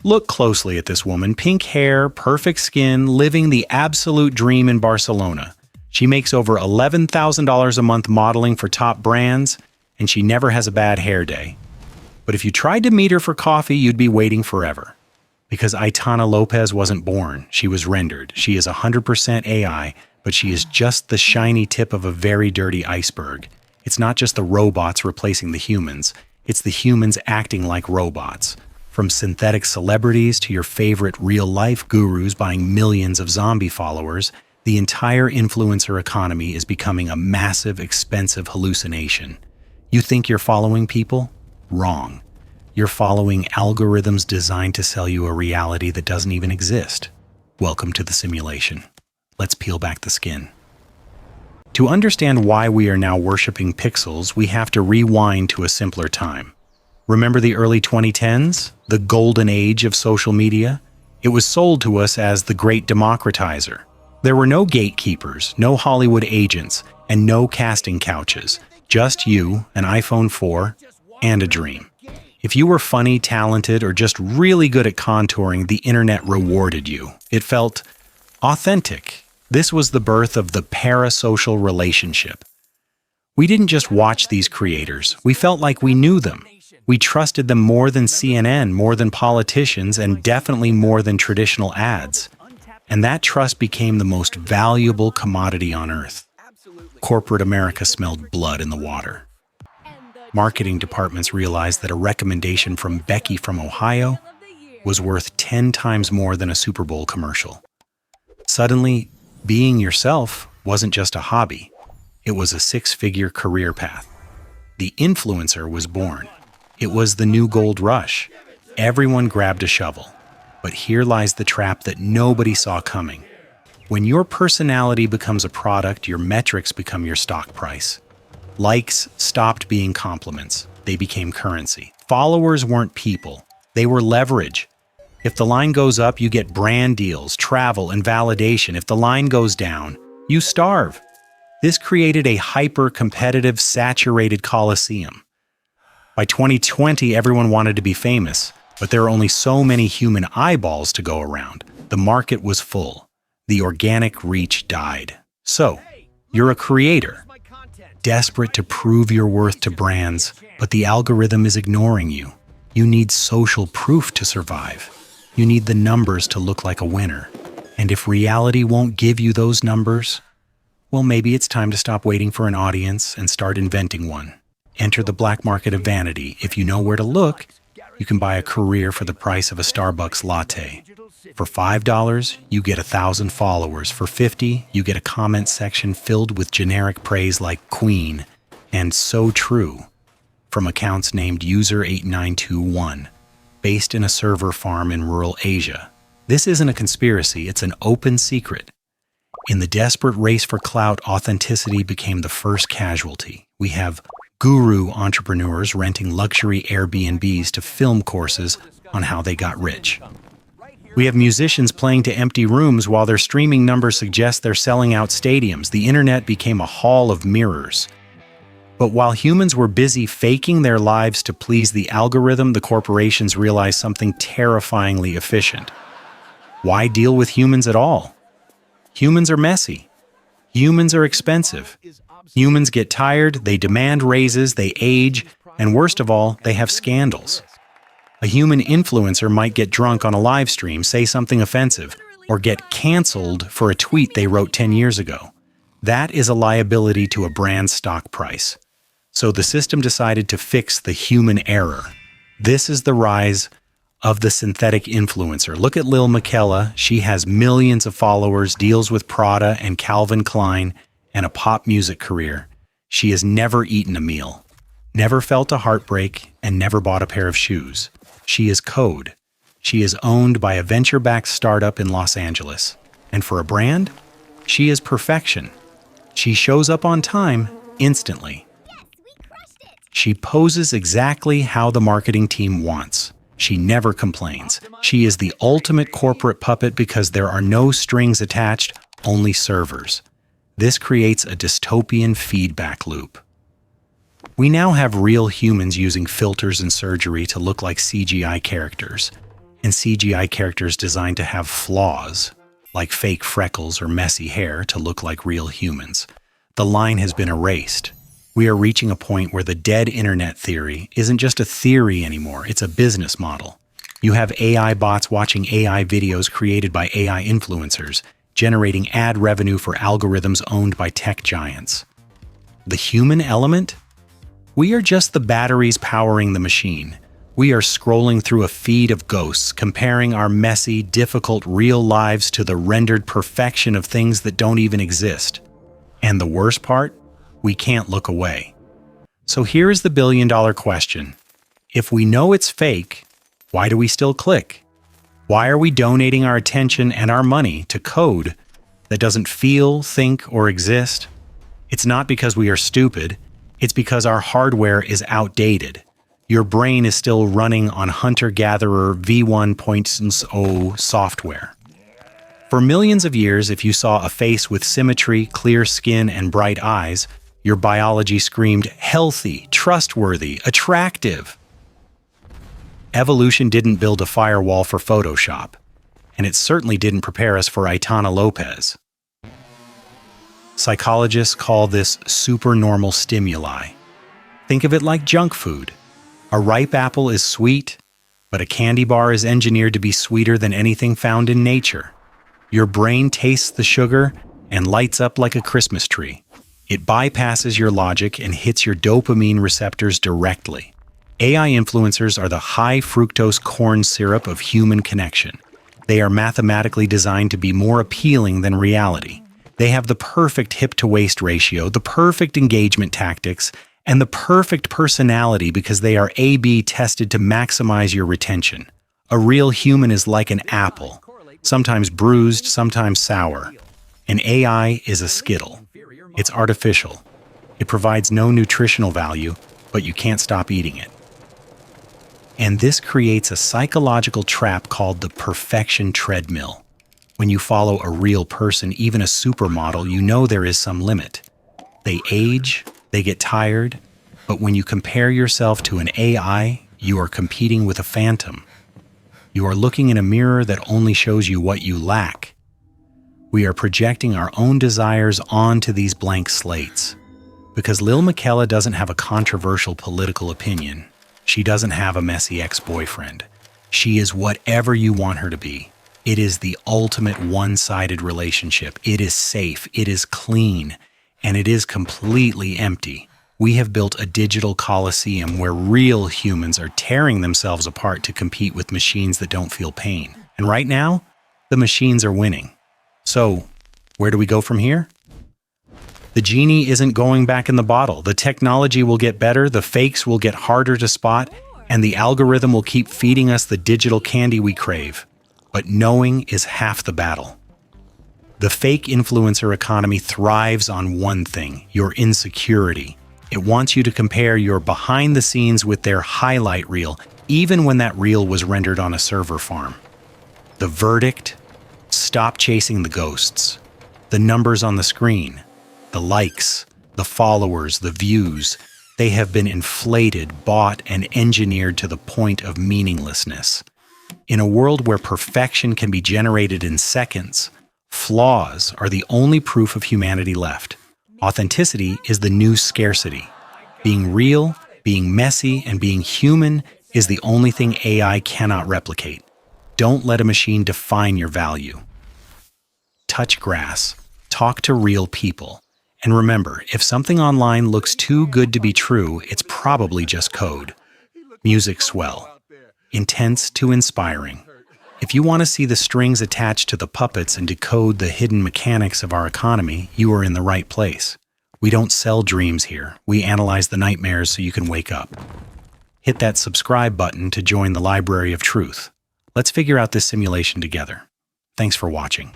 Look closely at this woman. Pink hair, perfect skin, living the absolute dream in Barcelona. She makes over $11,000 a month modeling for top brands, and she never has a bad hair day. But if you tried to meet her for coffee, you'd be waiting forever. Because Aitana Lopez wasn't born, she was rendered. She is 100% AI, but she is just the shiny tip of a very dirty iceberg. It's not just the robots replacing the humans, it's the humans acting like robots. From synthetic celebrities to your favorite real-life gurus buying millions of zombie followers, the entire influencer economy is becoming a massive, expensive hallucination. You think you're following people? Wrong. You're following algorithms designed to sell you a reality that doesn't even exist. Welcome to the simulation. Let's peel back the skin. To understand why we are now worshiping pixels, we have to rewind to a simpler time. Remember the early 2010s? The golden age of social media? It was sold to us as the great democratizer. There were no gatekeepers, no Hollywood agents, and no casting couches. Just you, an iPhone 4, and a dream. If you were funny, talented, or just really good at contouring, the internet rewarded you. It felt authentic. This was the birth of the parasocial relationship. We didn't just watch these creators. We felt like we knew them. We trusted them more than CNN, more than politicians, and definitely more than traditional ads. And that trust became the most valuable commodity on earth. Corporate America smelled blood in the water. Marketing departments realized that a recommendation from Becky from Ohio was worth 10 times more than a Super Bowl commercial. Suddenly, being yourself wasn't just a hobby. It was a six-figure career path. The influencer was born. It was the new gold rush. Everyone grabbed a shovel. But here lies the trap that nobody saw coming. When your personality becomes a product, your metrics become your stock price. Likes stopped being compliments. They became currency. Followers weren't people. They were leverage. If the line goes up, you get brand deals, travel, and validation. If the line goes down, you starve. This created a hyper-competitive, saturated coliseum. By 2020, everyone wanted to be famous. But there are only so many human eyeballs to go around. The market was full. The organic reach died. So, you're a creator, desperate to prove your worth to brands, but the algorithm is ignoring you. You need social proof to survive. You need the numbers to look like a winner. And if reality won't give you those numbers, well, maybe it's time to stop waiting for an audience and start inventing one. Enter the black market of vanity. If you know where to look, you can buy a career for the price of a Starbucks latte. For $5, you get 1,000 followers. For $50, you get a comment section filled with generic praise like Queen and So True from accounts named User8921, based in a server farm in rural Asia. This isn't a conspiracy, it's an open secret. In the desperate race for clout, authenticity became the first casualty. We have guru entrepreneurs renting luxury Airbnbs to film courses on how they got rich. We have musicians playing to empty rooms while their streaming numbers suggest they're selling out stadiums. The internet became a hall of mirrors. But while humans were busy faking their lives to please the algorithm, the corporations realized something terrifyingly efficient. Why deal with humans at all? Humans are messy. Humans are expensive. Humans get tired, they demand raises, they age, and worst of all, they have scandals. A human influencer might get drunk on a live stream, say something offensive, or get canceled for a tweet they wrote 10 years ago. That is a liability to a brand's stock price. So the system decided to fix the human error. This is the rise of the synthetic influencer. Look at Lil Miquela. She has millions of followers, deals with Prada and Calvin Klein, and a pop music career. She has never eaten a meal, never felt a heartbreak, and never bought a pair of shoes. She is code. She is owned by a venture-backed startup in Los Angeles. And for a brand, she is perfection. She shows up on time instantly. She poses exactly how the marketing team wants. She never complains. She is the ultimate corporate puppet because there are no strings attached, only servers. This creates a dystopian feedback loop. We now have real humans using filters and surgery to look like CGI characters. and CGI characters designed to have flaws, like fake freckles or messy hair to look like real humans. The line has been erased. We are reaching a point where the dead internet theory isn't just a theory anymore, it's a business model. You have AI bots watching AI videos created by AI influencers, generating ad revenue for algorithms owned by tech giants. The human element? We are just the batteries powering the machine. We are scrolling through a feed of ghosts, comparing our messy, difficult real lives to the rendered perfection of things that don't even exist. And the worst part? We can't look away. So here is the billion-dollar question. If we know it's fake, why do we still click? Why are we donating our attention and our money to code that doesn't feel, think, or exist? It's not because we are stupid. It's because our hardware is outdated. Your brain is still running on hunter-gatherer v1.0 software. For millions of years, if you saw a face with symmetry, clear skin, and bright eyes, your biology screamed healthy, trustworthy, attractive. Evolution didn't build a firewall for Photoshop, and it certainly didn't prepare us for Aitana Lopez. Psychologists call this supernormal stimuli. Think of it like junk food. A ripe apple is sweet, but a candy bar is engineered to be sweeter than anything found in nature. Your brain tastes the sugar and lights up like a Christmas tree. It bypasses your logic and hits your dopamine receptors directly. AI influencers are the high fructose corn syrup of human connection. They are mathematically designed to be more appealing than reality. They have the perfect hip-to-waist ratio, the perfect engagement tactics, and the perfect personality because they are A/B tested to maximize your retention. A real human is like an apple, sometimes bruised, sometimes sour. An AI is a Skittle. It's artificial. It provides no nutritional value, but you can't stop eating it. And this creates a psychological trap called the perfection treadmill. When you follow a real person, even a supermodel, you know there is some limit. They age, they get tired, but when you compare yourself to an AI, you are competing with a phantom. You are looking in a mirror that only shows you what you lack. We are projecting our own desires onto these blank slates. Because Lil Miquela doesn't have a controversial political opinion, she doesn't have a messy ex-boyfriend. She is whatever you want her to be. It is the ultimate one-sided relationship. It is safe, it is clean, and it is completely empty. We have built a digital coliseum where real humans are tearing themselves apart to compete with machines that don't feel pain. And right now, the machines are winning. So, where do we go from here? The genie isn't going back in the bottle. The technology will get better, the fakes will get harder to spot, and the algorithm will keep feeding us the digital candy we crave. But knowing is half the battle. The fake influencer economy thrives on one thing, your insecurity. It wants you to compare your behind the scenes with their highlight reel, even when that reel was rendered on a server farm. The verdict? Stop chasing the ghosts. The numbers on the screen, the likes, the followers, the views, they have been inflated, bought, and engineered to the point of meaninglessness. In a world where perfection can be generated in seconds, flaws are the only proof of humanity left. Authenticity is the new scarcity. Being real, being messy, and being human is the only thing AI cannot replicate. Don't let a machine define your value. Touch grass. Talk to real people. And remember, if something online looks too good to be true, it's probably just code. Music swell. Intense to inspiring. If you want to see the strings attached to the puppets and decode the hidden mechanics of our economy, you are in the right place. We don't sell dreams here. We analyze the nightmares so you can wake up. Hit that subscribe button to join the library of truth. Let's figure out this simulation together. Thanks for watching.